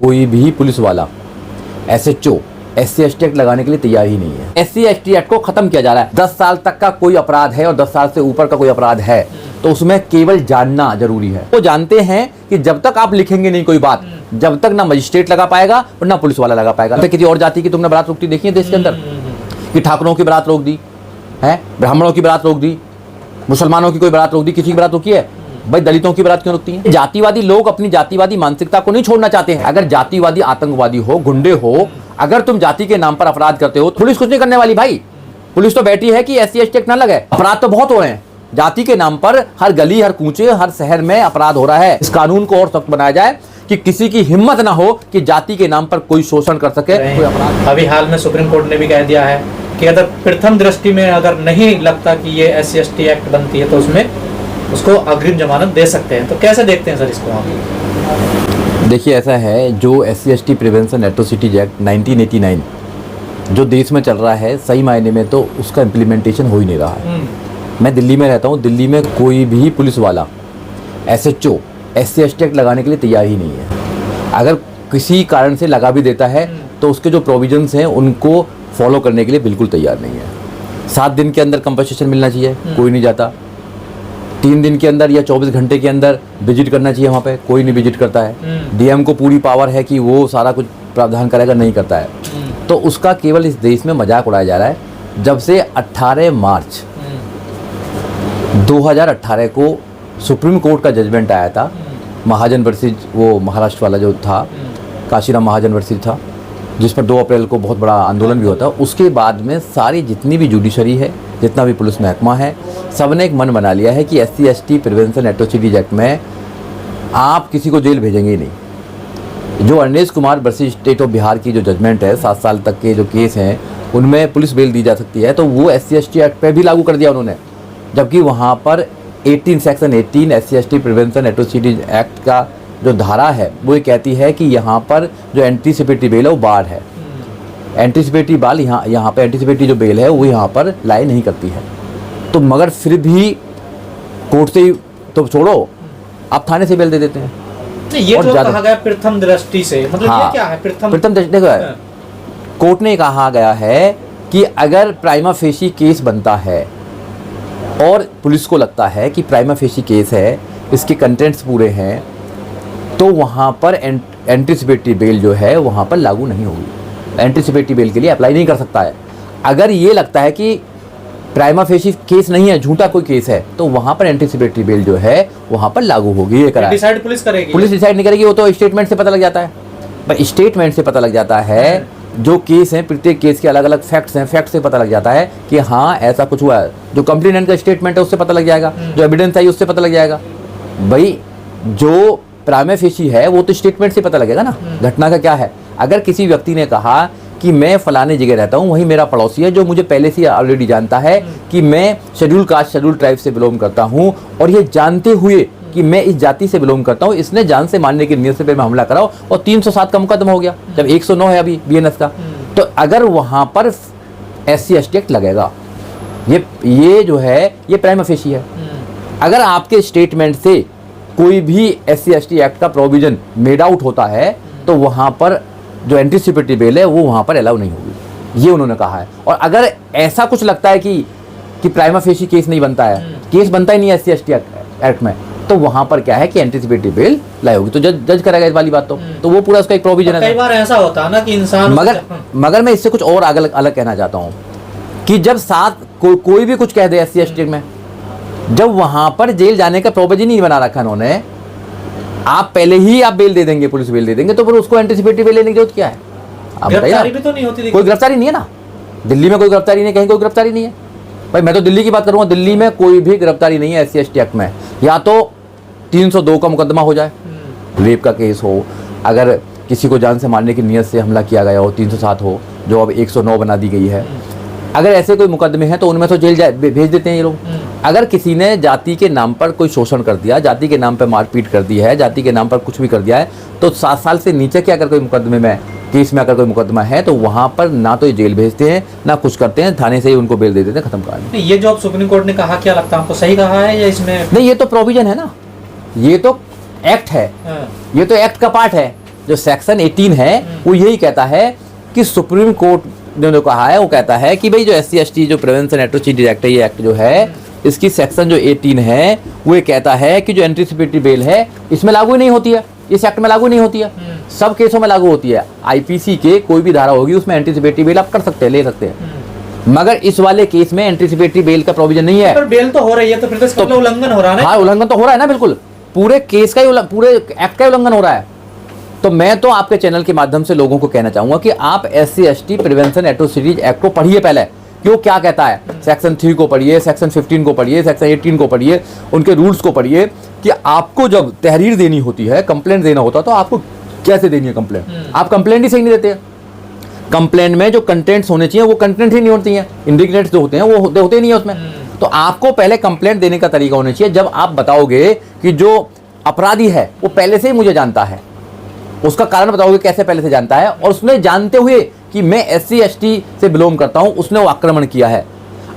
कोई भी पुलिस वाला एसएचओ SC/ST एक्ट लगाने के लिए तैयार ही नहीं है। SC/ST एक्ट को खत्म किया जा रहा है। 10 साल तक का कोई अपराध है और 10 साल से ऊपर का कोई अपराध है तो उसमें केवल जानना जरूरी है। वो जानते हैं कि जब तक आप लिखेंगे नहीं कोई बात, जब तक ना मजिस्ट्रेट लगा पाएगा और ना पुलिस वाला लगा पाएगा। तो किसी और जाति की तुमने बारात रोकती देखी है देश के अंदर कि ठाकुरों की बारात रोक दी है, ब्राह्मणों की बारात रोक दी, मुसलमानों की कोई बारात रोक दी, किसी की बारात रोकी है? भाई दलितों की बारात क्यों रोकती है? जातिवादी लोग अपनी जातिवादी मानसिकता को नहीं छोड़ना चाहते हैं। अगर जातिवादी आतंकवादी हो, गुंडे हो, अगर तुम जाति के नाम पर अपराध करते हो, पुलिस कुछ नहीं करने वाली भाई। पुलिस तो बैठी है कि SC/ST एक्ट ना लगे। अपराध तो बहुत हो रहे हैं जाति के नाम पर, हर गली, हर कूचे, हर शहर में अपराध हो रहा है। इस कानून को और सख्त बनाया जाए कि किसी की हिम्मत ना हो कि जाति के नाम पर कोई शोषण कर सके, कोई अपराध। अभी हाल में सुप्रीम कोर्ट ने भी कह दिया है कि अगर प्रथम दृष्टि में अगर नहीं लगता कि ये SC/ST एक्ट बनती है तो उसमें उसको अग्रिम जमानत दे सकते हैं। तो कैसे देखते हैं सर इसको आप? देखिए ऐसा है, जो SC/ST प्रिवेंशन एट्रोसिटीज एक्ट 1989 जो देश में चल रहा है, सही मायने में तो उसका इम्प्लीमेंटेशन हो ही नहीं रहा है। मैं दिल्ली में रहता हूँ, दिल्ली में कोई भी पुलिस वाला SHO SC/ST एक्ट लगाने के लिए तैयार ही नहीं है। अगर किसी कारण से लगा भी देता है तो उसके जो प्रोविजंस हैं उनको फॉलो करने के लिए बिल्कुल तैयार नहीं है। 7 दिन के अंदर कंपनसेशन मिलना चाहिए, कोई नहीं जाता। 3 दिन के अंदर या 24 घंटे के अंदर विजिट करना चाहिए वहाँ पे, कोई नहीं विजिट करता है। DM को पूरी पावर है कि वो सारा कुछ प्रावधान करेगा, नहीं करता है। तो उसका केवल इस देश में मजाक उड़ाया जा रहा है। जब से 18 मार्च 2018 को सुप्रीम कोर्ट का जजमेंट आया था, महाजन वर्सेज, वो महाराष्ट्र वाला जो था, काशीराम महाजन वर्सेज था, जिस पर 2 अप्रैल को बहुत बड़ा आंदोलन भी होता है। उसके बाद में सारी जितनी भी जुडिशरी है, जितना भी पुलिस महकमा है, सबने एक मन बना लिया है कि SC/ST प्रिवेंशन एट्रोसिटीज एक्ट में आप किसी को जेल भेजेंगे ही नहीं। जो Anilesh Kumar versus state of Bihar की जो जजमेंट है, 7 साल तक के जो केस हैं उनमें पुलिस बेल दी जा सकती है, तो वो SC/ST एक्ट पे भी लागू कर दिया उन्होंने। जबकि वहाँ पर 18 section 18 SC/ST prevention atrocities act का जो धारा है वो ये कहती है कि यहाँ पर जो एंटीसिपेटरी बेल है वो बार है। एंटीसिपेटरी बाल यहाँ पे एंटीसिपेटरी जो बेल है वो यहाँ पर लाई नहीं करती है। तो मगर फिर भी कोर्ट से तो छोड़ो, आप थाने से बेल दे देते हैं। नहीं, ये जो कहा गया प्रथम दृष्टि से, मतलब ये क्या है प्रथम दृष्टि? देखो, कोर्ट ने कहा गया है कि अगर प्राइमा फेसी केस बनता है और पुलिस को लगता है कि प्राइमा फेसी केस है, इसके कंटेंट्स पूरे हैं, तो वहाँ पर एंटीसिपेटरी बेल जो है वहाँ पर लागू नहीं होगी। एंटीसिपेटरी बेल के लिए अप्लाई नहीं कर सकता है। अगर ये लगता है कि प्राइमा फेसी केस नहीं है, झूठा कोई केस है, तो वहाँ पर एंटीसिपेटरी बेल जो है वहाँ पर लागू होगी। ये करा डिसाइड पुलिस करेगी? पुलिस डिसाइड नहीं करेगी, वो तो स्टेटमेंट से पता लग जाता है। पर स्टेटमेंट से पता लग जाता है, जो केस हैं प्रत्येक केस के अलग अलग फैक्ट्स हैं, फैक्ट से पता लग जाता है कि हाँ ऐसा कुछ हुआ है। जो कंप्लेनेंट का स्टेटमेंट है उससे पता लग जाएगा, जो एविडेंस है उससे पता लग जाएगा। भाई जो प्राइमा फेसी है वो तो स्टेटमेंट से पता लगेगा ना घटना का क्या है। अगर किसी व्यक्ति ने कहा कि मैं फलाने जगह रहता हूँ, वहीं मेरा पड़ोसी है जो मुझे पहले से ऑलरेडी जानता है कि मैं शेड्यूल कास्ट शेड्यूल ट्राइब से बिलोंग करता हूँ, और ये जानते हुए कि मैं इस जाति से बिलोंग करता हूँ, इसने जान से मारने की नीयत से मैं हमला कराओ, और 307 का मुकदमा हो गया, जब 109 है अभी BNS का। तो अगर वहाँ पर SC/ST एक्ट लगेगा, ये जो है ये प्राइमा फेसी है। अगर आपके स्टेटमेंट से कोई भी SC/ST एक्ट का प्रोविजन मेड आउट होता है तो वहाँ पर जो एंटीसिपेटरी बेल है वो वहाँ पर अलाउ नहीं होगी, ये उन्होंने कहा है। और अगर ऐसा कुछ लगता है कि प्राइमा फेसी केस नहीं बनता है, केस बनता ही नहीं है SC/ST एक्ट में, तो वहाँ पर क्या है कि एंटीसिपेटरी बेल लाई होगी। तो जज करेगा इस वाली बात। तो वो पूरा उसका एक प्रोविजन है। कई बार ऐसा होता है ना कि इंसान, मगर मैं इससे कुछ और अलग कहना चाहता हूँ कि जब कोई भी कुछ कह दे SC/ST में, जब वहां पर जेल जाने का प्रोविजन ही बना रखा उन्होंने, आप पहले ही आप बेल दे देंगे, पुलिस बेल दे देंगे, तो फिर उसको एंटीसिपेटरी बेल लेने की जरूरत क्या है? आप गिरफ्तारी भी तो नहीं होती। कोई गिरफ्तारी नहीं है ना, दिल्ली में कोई गिरफ्तारी नहीं, कहीं कोई गिरफ्तारी नहीं है। भाई मैं तो दिल्ली की बात करूंगा, दिल्ली में कोई भी गिरफ्तारी नहीं है SC/ST एक्ट में। या तो 302 का मुकदमा हो जाए, रेप का केस हो, अगर किसी को जान से मारने की नीयत से हमला किया गया हो, 307 हो, जो अब 109 बना दी गई है। अगर ऐसे कोई मुकदमे हैं तो उनमें तो जेल भेज देते हैं ये लोग। अगर किसी ने जाति के नाम पर कोई शोषण कर दिया, जाति के नाम पर मारपीट कर दी है, जाति के नाम पर कुछ भी कर दिया है, तो 7 साल से नीचे के अगर कोई मुकदमे में, केस में अगर कोई मुकदमा है, तो वहाँ पर ना तो ये जेल भेजते हैं ना कुछ करते हैं, थाने से ही उनको बेल दे देते हैं, खत्म कहानी। ये जो अब सुप्रीम कोर्ट ने कहा, क्या लगता है आपको सही कहा है या इसमें? नहीं, ये तो प्रोविजन है ना, ये तो एक्ट है, ये तो एक्ट का पार्ट है। जो सेक्शन 18 है वो यही कहता है कि सुप्रीम कोर्ट ने जो कहा है वो कहता है कि भाई जो SC/ST जो प्रिवेंशन एट्रोसिटी एक्ट है, ये एक्ट जो है इसकी सेक्शन जो 18 है वो ये कहता है कि जो एंटीसिपेटरी बेल है इसमें लागू ही नहीं होती है, इस एक्ट में लागू नहीं होती है, सब केसों में लागू होती है। IPC के कोई भी धारा होगी उसमें एंटीसिपेटरी बेल आप कर सकते हैं, ले सकते हैं, मगर इस वाले केस में एंटीसिपेटरी बेल का प्रोविजन नहीं है। पर बेल तो हो रही है, तो फिर तो इसका मतलब उल्लंघन हो रहा है ना? हाँ, उल्लंघन तो हो रहा है ना, बिल्कुल पूरे केस का ही पूरे एक्ट का ही उल्लंघन हो रहा है। तो मैं तो आपके चैनल के माध्यम से लोगों को कहना चाहूंगा कि आप SC/ST प्रिवेंशन एट्रोसिटीज एक्ट को पढ़िए पहले, क्यों क्या कहता है, सेक्शन 3 को पढ़िए, सेक्शन 15 को पढ़िए, सेक्शन 18 को पढ़िए, उनके रूल्स को पढ़िए कि आपको जब तहरीर देनी होती है, कंप्लेंट देना होता है, तो आपको कैसे देनी है कंप्लेंट। आप कंप्लेंट ही सही नहीं देते हैं। कंप्लेंट में जो कंटेंट्स होने चाहिए वो कंटेंट ही नहीं होती हैं, इंडिकेट्स जो होते हैं वो होते नहीं है उसमें। तो आपको पहले कंप्लेंट देने का तरीका होना चाहिए, जब आप बताओगे कि जो अपराधी है वो पहले से ही मुझे जानता है, उसका कारण बताओगे कैसे पहले से जानता है, और उसने जानते हुए कि मैं SC/ST से बिलोंग करता हूं, उसने वो आक्रमण किया है।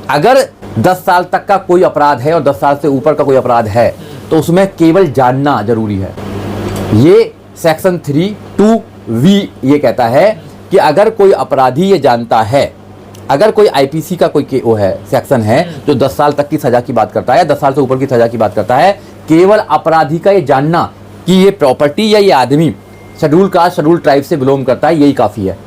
अगर 10 साल तक का कोई अपराध है और 10 साल से ऊपर का कोई अपराध है तो उसमें केवल जानना जरूरी है। ये सेक्शन 3(2)V ये कहता है कि अगर कोई अपराधी ये जानता है, अगर कोई IPC का कोई वो है सेक्शन है जो 10 साल तक की सजा की बात करता है, 10 साल से ऊपर की सजा की बात करता है, केवल अपराधी का ये जानना कि ये प्रॉपर्टी या ये आदमी शेड्यूल कास्ट शेड्यूल ट्राइब से बिलोंग करता है, यही काफ़ी है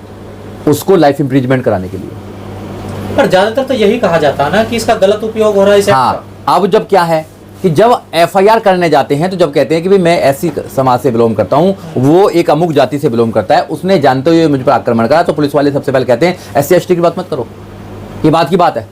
उसको लाइफ इम्प्रिजमेंट कराने के लिए। पर ज्यादातर तो यही कहा जाता है ना कि इसका गलत उपयोग हो रहा है इस हाँ, अब जब क्या है कि जब FIR करने जाते हैं तो जब कहते हैं कि भाई मैं SC समाज से बिलोंग करता हूँ, वो एक अमुक जाति से बिलोंग करता है, उसने जानते हुए मुझ पर आक्रमण करा, तो पुलिस वाले सबसे पहले कहते हैं SC/ST की बात मत करो, ये बात की बात है,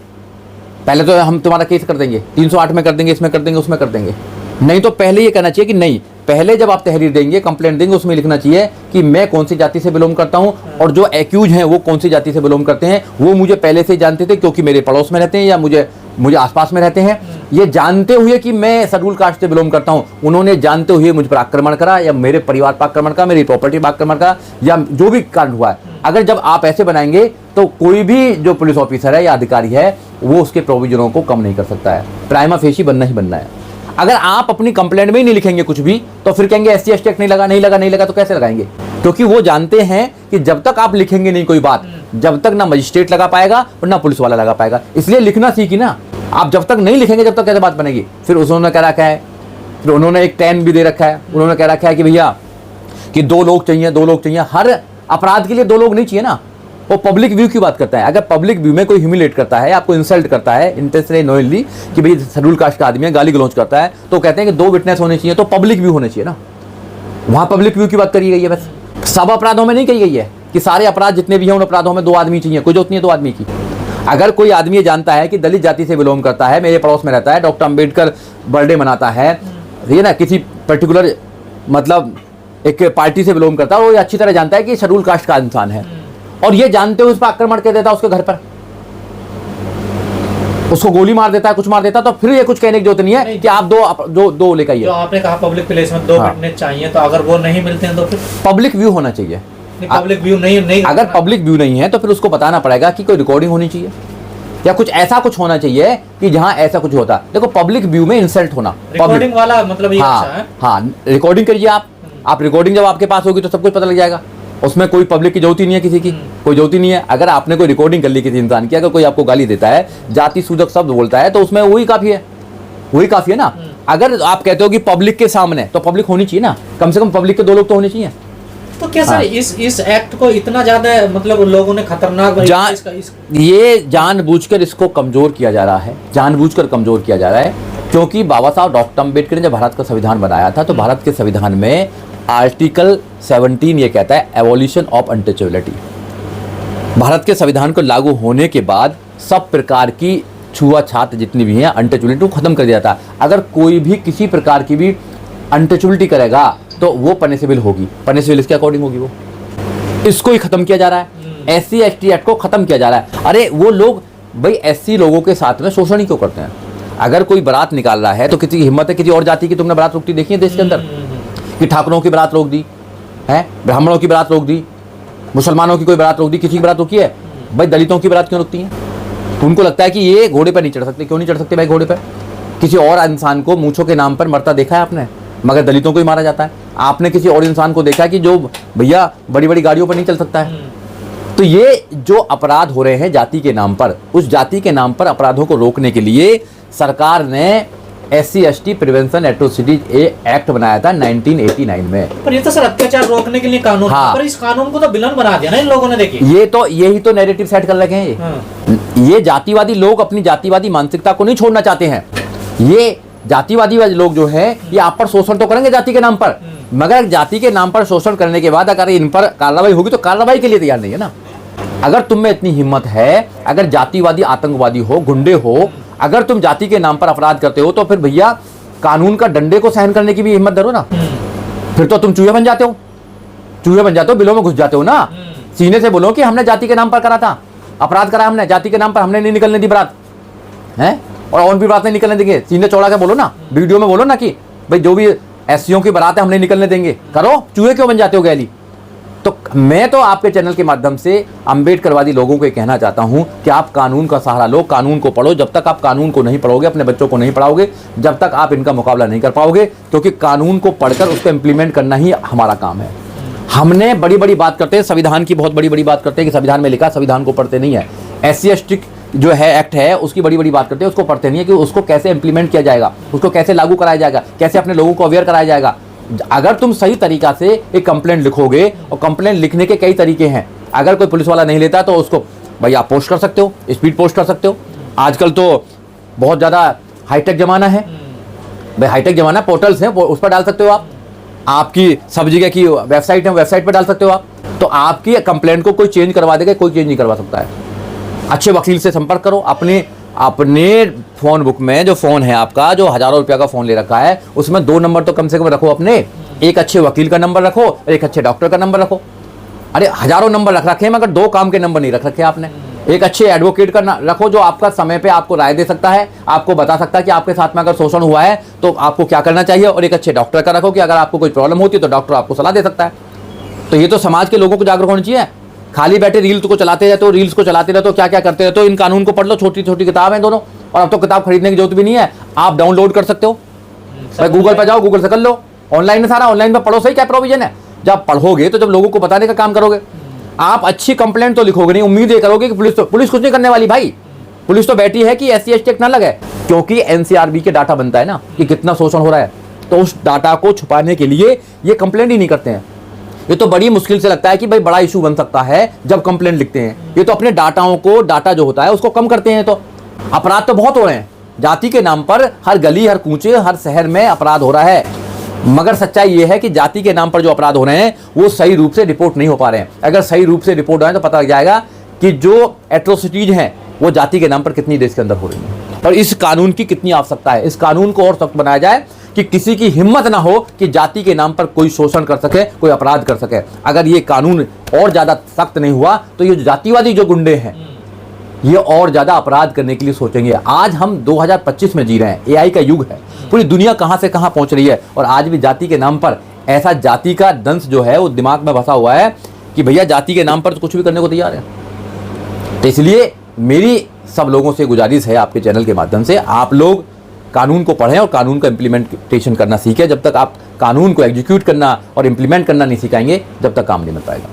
पहले तो हम तुम्हारा केस कर देंगे, 308 में कर देंगे, इसमें कर देंगे, उसमें कर देंगे। नहीं तो पहले ये कहना चाहिए कि नहीं, पहले जब आप तहरीर देंगे, कंप्लेंट देंगे, उसमें लिखना चाहिए कि मैं कौन सी जाति से बिलोंग करता हूं और जो एक्यूज हैं वो कौन सी जाति से बिलोंग करते हैं, वो मुझे पहले से जानते थे क्योंकि मेरे पड़ोस में रहते हैं या मुझे आसपास में रहते हैं। ये जानते हुए कि मैं शेड्यूल कास्ट से बिलोंग करता हूं, उन्होंने जानते हुए मुझ पर आक्रमण करा या मेरे परिवार पर आक्रमण करा, मेरी प्रॉपर्टी पर आक्रमण करा, या जो भी कारण हुआ है, अगर जब आप ऐसे बनाएंगे तो कोई भी जो पुलिस ऑफिसर है या अधिकारी है वो उसके प्रोविजनों को कम नहीं कर सकता है। प्राइमा फेशी बनना ही बनना है। अगर आप अपनी कंप्लेंट में ही नहीं लिखेंगे कुछ भी तो फिर कहेंगे SC/ST एक्ट नहीं लगा, तो कैसे लगाएंगे? क्योंकि वो जानते हैं कि जब तक आप लिखेंगे नहीं कोई बात, जब तक ना मजिस्ट्रेट लगा पाएगा और ना पुलिस वाला लगा पाएगा। इसलिए लिखना सीखी ना, आप जब तक नहीं लिखेंगे जब तक कैसे बात बनेगी। फिर उन्होंने कह रखा है, फिर उन्होंने एक 10 भी दे रखा है, उन्होंने कह रखा है कि भैया कि 2 लोग चाहिए। हर अपराध के लिए 2 लोग नहीं चाहिए ना। वो पब्लिक व्यू की बात करता है। अगर पब्लिक व्यू में कोई ह्यूमिलेट करता है, आपको इंसल्ट करता है इंटेंशनली नोइंगली कि भाई शेड्यूल कास्ट का आदमी है, गाली गलौज करता है, तो कहते हैं कि 2 विटनेस होने चाहिए, तो पब्लिक व्यू होने चाहिए ना। वहां पब्लिक व्यू की बात करी गई है, बस सब अपराधों में नहीं कही गई है कि सारे अपराध जितने भी हैं उन अपराधों में 2 आदमी चाहिए, कोई जरूरत नहीं है 2 आदमी की। अगर कोई आदमी ये जानता है कि दलित जाति से बिलोंग करता है, मेरे पड़ोस में रहता है, डॉक्टर अम्बेडकर बर्थडे मनाता है, ये ना किसी पर्टिकुलर मतलब एक पार्टी से बिलोंग करता है, वो अच्छी तरह जानता है कि शेड्यूल कास्ट का इंसान है, और ये जानते हुए उस पर आक्रमण कर देता है, उसके घर पर उसको गोली मार देता है, कुछ मार देता है, तो फिर ये कुछ कहने की जरूरत नहीं है कि आप दो लेकर आइए। जो आपने कहा पब्लिक प्लेस में 2 विटनेस चाहिए, तो अगर वो नहीं मिलते हैं तो फिर पब्लिक व्यू होना चाहिए। पब्लिक व्यू नहीं अगर पब्लिक व्यू नहीं है तो फिर उसको बताना पड़ेगा कि कोई रिकॉर्डिंग होनी चाहिए या कुछ ऐसा कुछ होना चाहिए कि जहां ऐसा कुछ होता। देखो पब्लिक व्यू में इंसल्ट होना, रिकॉर्डिंग वाला मतलब ये अच्छा है। हाँ, रिकॉर्डिंग करिए आप रिकॉर्डिंग जब आपके पास होगी तो सब कुछ पता लग जाएगा। उसमें कोई पब्लिक की जरूरत ही नहीं है, किसी की कोई जरूरत ही नहीं है। अगर आपने कोई रिकॉर्डिंग कर ली किसी इंसान की, अगर कोई आपको गाली देता है, जाति सूचक शब्द बोलता है, तो उसमें वही काफी है ना। अगर आप कहते हो कि पब्लिक के सामने, तो पब्लिक होनी चाहिए ना, कम से कम पब्लिक के 2 लोग तो होने चाहिए। तो क्या सर इस एक्ट को इतना ज्यादा मतलब लोगों ने खतरनाक ये जानबूझकर इसको कमजोर किया जा रहा है, जानबूझकर कमजोर किया जा रहा है, क्योंकि बाबा साहब डॉक्टर अम्बेडकर ने जब भारत का संविधान बनाया था तो भारत के संविधान में आर्टिकल 17 ये कहता है एवोल्यूशन ऑफ अनटचेबिलिटी। भारत के संविधान को लागू होने के बाद सब प्रकार की छुआछात जितनी भी हैं अनटचेबिलिटी को खत्म कर दिया था। अगर कोई भी किसी प्रकार की भी अनटचेबिलिटी करेगा तो वो पनिशेबल होगी। पनिशेबल इसके अकॉर्डिंग होगी, वो इसको ही खत्म किया जा रहा है। SC/ST एक्ट को खत्म किया जा रहा है। अरे वो लोग भाई SC लोगों के साथ में शोषण ही क्यों करते हैं? अगर कोई बारात निकाल रहा है तो किसी की हिम्मत है किसी और जाति की तुमने बारात रोकती देखी है देश के अंदर? कि ठाकुरों की बारात रोक दी है, ब्राह्मणों की बारात रोक दी, मुसलमानों की कोई बारात रोक दी, किसी की बारात रोकी है? भाई दलितों की बारात क्यों रोकती है? उनको लगता है कि ये घोड़े पर नहीं चढ़ सकते। क्यों नहीं चढ़ सकते भाई घोड़े पर? किसी और इंसान को मूंछों के नाम पर मरता देखा है आपने? मगर दलितों को ही मारा जाता है। आपने किसी और इंसान को देखा है कि जो भैया बड़ी बड़ी गाड़ियों पर नहीं चल सकता है? तो ये जो अपराध हो रहे हैं जाति के नाम पर, उस जाति के नाम पर अपराधों को रोकने के लिए सरकार ने SC/ST प्रिवेंशन एट्रोसिटीज एक्ट बनाया था 1989 में। पर ये तो सर अत्याचार रोकने के लिए कानून, हाँ। पर इस कानून को तो विलन बना दिया ना इन लोगों ने। देखिए यही तो नैरेटिव सेट कर रखे हैं ये जातिवादी लोग अपनी जातिवादी मानसिकता को नहीं छोड़ना चाहते हैं। ये जातिवादी लोग जो है ये आप पर शोषण तो करेंगे जाति के नाम पर, मगर जाति के नाम पर शोषण करने के बाद अगर इन पर कार्रवाई होगी तो कार्रवाई के लिए तैयार नहीं है ना। अगर तुम में इतनी हिम्मत है, अगर जातिवादी आतंकवादी हो, गुंडे हो, अगर तुम जाति के नाम पर अपराध करते हो तो फिर भैया कानून का डंडे को सहन करने की भी हिम्मत धरो ना। फिर तो तुम चूहे बन जाते हो, बिलों में घुस जाते हो ना। सीने से बोलो कि हमने जाति के नाम पर करा था, अपराध करा हमने जाति के नाम पर, हमने नहीं निकलने दी बारात है और और भी बारात नहीं निकलने देंगे। सीने चौड़ा के बोलो ना, वीडियो में बोलो ना कि भाई जो भी SCO की बारात है हम नहीं निकलने देंगे। करो, चूहे क्यों बन जाते हो गैली? तो मैं तो आपके चैनल के माध्यम से अम्बेडकरवादी लोगों को कहना चाहता हूं कि आप कानून का सहारा लो, कानून को पढ़ो। जब तक आप कानून को नहीं पढ़ोगे, अपने बच्चों को नहीं पढ़ाओगे, जब तक आप इनका मुकाबला नहीं कर पाओगे, क्योंकि कानून को पढ़कर उसको इम्प्लीमेंट करना ही हमारा काम है। हमने बड़ी बड़ी बात करते हैं, संविधान की बहुत बड़ी बड़ी बात करते हैं कि संविधान में लिखा, संविधान को पढ़ते नहीं है। SC/ST जो है एक्ट है उसकी बड़ी बड़ी बात करते हैं, उसको पढ़ते नहीं है कि उसको कैसे इंप्लीमेंट किया जाएगा, उसको कैसे लागू कराया जाएगा, कैसे अपने लोगों को अवेयर कराया जाएगा। अगर तुम सही तरीका से एक कंप्लेंट लिखोगे, और कंप्लेंट लिखने के कई तरीके हैं, अगर कोई पुलिस वाला नहीं लेता तो उसको भाई आप पोस्ट कर सकते हो, स्पीड पोस्ट कर सकते हो। आजकल तो बहुत ज़्यादा हाईटेक ज़माना है भाई, हाईटेक ज़माना, पोर्टल्स हैं उस पर डाल सकते हो आप। आपकी सब जगह की वेबसाइट है, वेबसाइट पर डाल सकते हो आप। तो आपकी कंप्लेंट को कोई चेंज करवा देगा, कोई चेंज नहीं करवा सकता है। अच्छे वकील से संपर्क करो। अपने फ़ोन बुक में जो फ़ोन है आपका, जो हज़ारों रुपया का फ़ोन ले रखा है, उसमें 2 नंबर तो कम से कम रखो अपने। एक अच्छे वकील का नंबर रखो, एक अच्छे डॉक्टर का नंबर रखो। अरे हज़ारों नंबर रख रखे हैं मगर 2 काम के नंबर नहीं रख रखे आपने। एक अच्छे एडवोकेट का रखो जो आपका समय पे आपको राय दे सकता है, आपको बता सकता है कि आपके साथ में अगर शोषण हुआ है तो आपको क्या करना चाहिए। और एक अच्छे डॉक्टर का रखो कि अगर आपको कोई प्रॉब्लम होती है तो डॉक्टर आपको सलाह दे सकता है। तो ये तो समाज के लोगों को जागरूक होना चाहिए। खाली बैठे रील्स को चलाते रहते हो, रील्स को चलाते रहते हो, क्या क्या करते रहते हो। इन कानून को पढ़ लो, छोटी छोटी किताब है दोनों, और अब तो किताब खरीदने की जरूरत भी नहीं है, आप डाउनलोड कर सकते हो। भाई गूगल पर जाओ, गूगल से कर लो, ऑनलाइन है सारा, ऑनलाइन में पढ़ो। सही क्या प्रोविजन है? जब पढ़ोगे तो जब लोगों को बताने का काम करोगे। आप अच्छी कंप्लेंट तो लिखोगे नहीं, उम्मीद ये करोगे कि पुलिस कुछ नहीं करने वाली। भाई पुलिस तो बैठी है कि SC/ST एक्ट ना लगे, क्योंकि NCRB के डाटा बनता है ना कि कितना शोषण हो रहा है, तो उस डाटा को छुपाने के लिए ये कंप्लेंट ही नहीं करते हैं। ये तो बड़ी मुश्किल से लगता है कि भाई बड़ा इशू बन सकता है जब कंप्लेंट लिखते हैं। ये तो अपने डाटा जो होता है उसको कम करते हैं। तो अपराध तो बहुत हो रहे हैं जाति के नाम पर, हर गली, हर कूचे, हर शहर में अपराध हो रहा है। मगर सच्चाई ये है कि जाति के नाम पर जो अपराध हो रहे हैं वो सही रूप से रिपोर्ट नहीं हो पा रहे हैं। अगर सही रूप से रिपोर्ट आए तो पता लग जाएगा कि जो एट्रोसिटीज हैं वो जाति के नाम पर कितनी देश के अंदर हो रही हैं, और इस कानून की कितनी आवश्यकता है। इस कानून को और सख्त बनाया जाए कि किसी की हिम्मत ना हो कि जाति के नाम पर कोई शोषण कर सके, कोई अपराध कर सके। अगर ये कानून और ज़्यादा सख्त नहीं हुआ तो ये जातिवादी जो गुंडे हैं ये और ज़्यादा अपराध करने के लिए सोचेंगे। आज हम 2025 में जी रहे हैं, AI का युग है, पूरी दुनिया कहाँ से कहाँ पहुँच रही है, और आज भी जाति के नाम पर ऐसा जाति का दंश जो है वो दिमाग में बसा हुआ है कि भैया जाति के नाम पर तो कुछ भी करने को तैयार है। तो इसलिए मेरी सब लोगों से गुजारिश है आपके चैनल के माध्यम से, आप लोग कानून को पढ़ें और कानून का इम्प्लीमेंटेशन करना सीखें। जब तक आप कानून को एग्जीक्यूट करना और इम्प्लीमेंट करना नहीं सिखाएंगे, जब तक काम नहीं बन पाएगा।